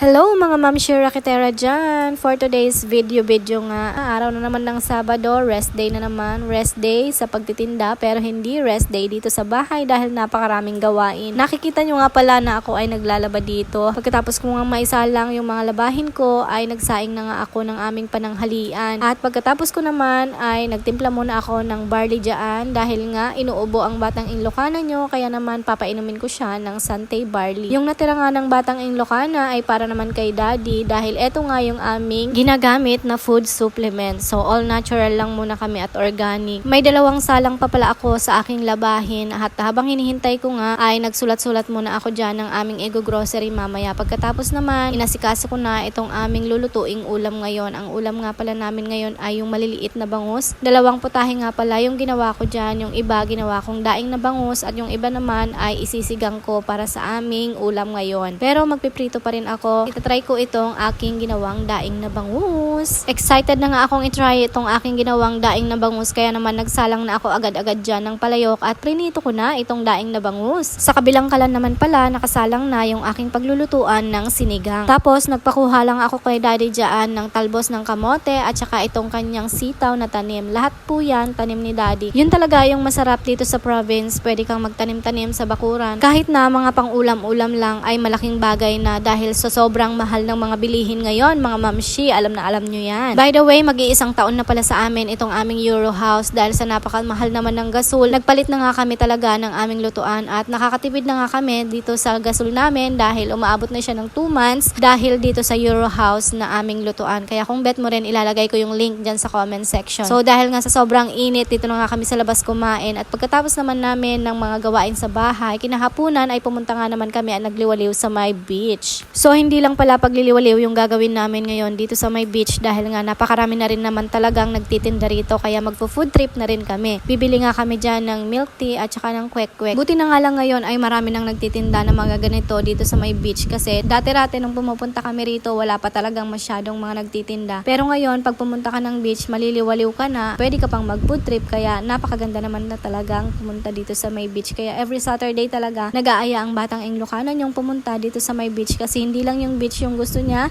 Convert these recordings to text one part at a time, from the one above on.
Hello mga Ma'am Shira Kitera dyan. For today's video nga, araw na naman ng Sabado, rest day na naman. Rest day sa pagtitinda pero hindi rest day dito sa bahay dahil napakaraming gawain. Nakikita nyo nga pala na ako ay naglalaba dito. Pagkatapos ko nga maisalang yung mga labahin ko ay nagsaing na nga ako ng aming pananghalian. At pagkatapos ko naman ay nagtimpla muna ako ng barley dyan dahil nga inuubo ang batang Ilocana nyo kaya naman papainumin ko siya ng Santay barley. Yung natira nga ng batang Ilocana ay para naman kay daddy dahil eto nga yung aming ginagamit na food supplement. So all natural lang muna kami at organic. May dalawang salang pa pala ako sa aking labahin at habang hinihintay ko nga ay nagsulat-sulat muna ako dyan ng aming ego grocery mamaya. Pagkatapos naman inasikaso ko na itong aming lulutuing ulam ngayon. Ang ulam nga pala namin ngayon ay yung maliliit na bangus. Dalawang putahe nga pala yung ginawa ko dyan. Yung iba ginawa kong daing na bangus at yung iba naman ay isisigang ko para sa aming ulam ngayon. Pero magpiprito pa rin ako. Itatry ko itong aking ginawang daing na bangus. Excited na nga akong itry itong aking ginawang daing na bangus kaya naman nagsalang na ako agad-agad dyan ng palayok at prinito ko na itong daing na bangus. Sa kabilang kalan naman pala nakasalang na yung aking paglulutuan ng sinigang. Tapos nagpakuha lang ako kay daddy dyan ng talbos ng kamote at saka itong kanyang sitaw na tanim. Lahat po yan tanim ni daddy. Yun talaga yung masarap dito sa province. Pwede kang magtanim-tanim sa bakuran. Kahit na mga pang-ulam-ulam lang ay malaking bagay na dahil sa sobrang mahal ng mga bilihin ngayon, mga mamshi, alam na alam nyo yan. By the way, mag-iisang taon na pala sa amin itong aming Euro House dahil sa napakamahal naman ng gasol. Nagpalit na nga kami talaga ng aming lutuan at nakakatipid na nga kami dito sa gasol namin dahil umaabot na siya ng 2 months dahil dito sa Euro House na aming lutuan. Kaya kung bet mo rin, ilalagay ko yung link dyan sa comment section. So dahil nga sa sobrang init, dito na nga kami sa labas kumain at pagkatapos naman namin ng mga gawain sa bahay, kinahapunan ay pumunta nga naman kami at nagliwaliw sa my beach. So hindi lang pala pagliliwaliw yung gagawin namin ngayon dito sa my beach dahil nga napakarami na rin naman talagang nagtitinda rito kaya magpo-food trip na rin kami. Bibili nga kami dyan ng milk tea at saka ng kwek-kwek. Buti na nga lang ngayon ay marami nang nagtitinda ng mga ganito dito sa my beach kasi dati-rati nung pumupunta kami rito wala pa talagang masyadong mga nagtitinda. Pero ngayon pag pumunta ka ng beach maliliwaliw ka na, pwede ka pang mag-food trip kaya napakaganda naman na talagang pumunta dito sa my beach. Kaya every Saturday talaga nag-aaya ang batang Ilocana yung pumunta dito sa my beach kasi hindi lang yung beach yung gusto niya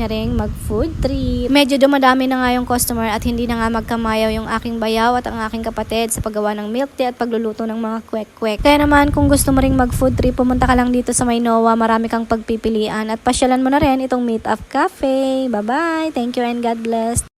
ring mag-food trip. Medyo dumadami na nga yung customer at hindi na nga magkamayaw yung aking bayaw at ang aking kapatid sa paggawa ng milk tea at pagluluto ng mga kwek-kwek. Kaya naman kung gusto mo ring mag-food trip, pumunta ka lang dito sa Mainoa. Marami kang pagpipilian at pasyalan mo na rin itong Meet Up Cafe. Bye-bye! Thank you and God bless!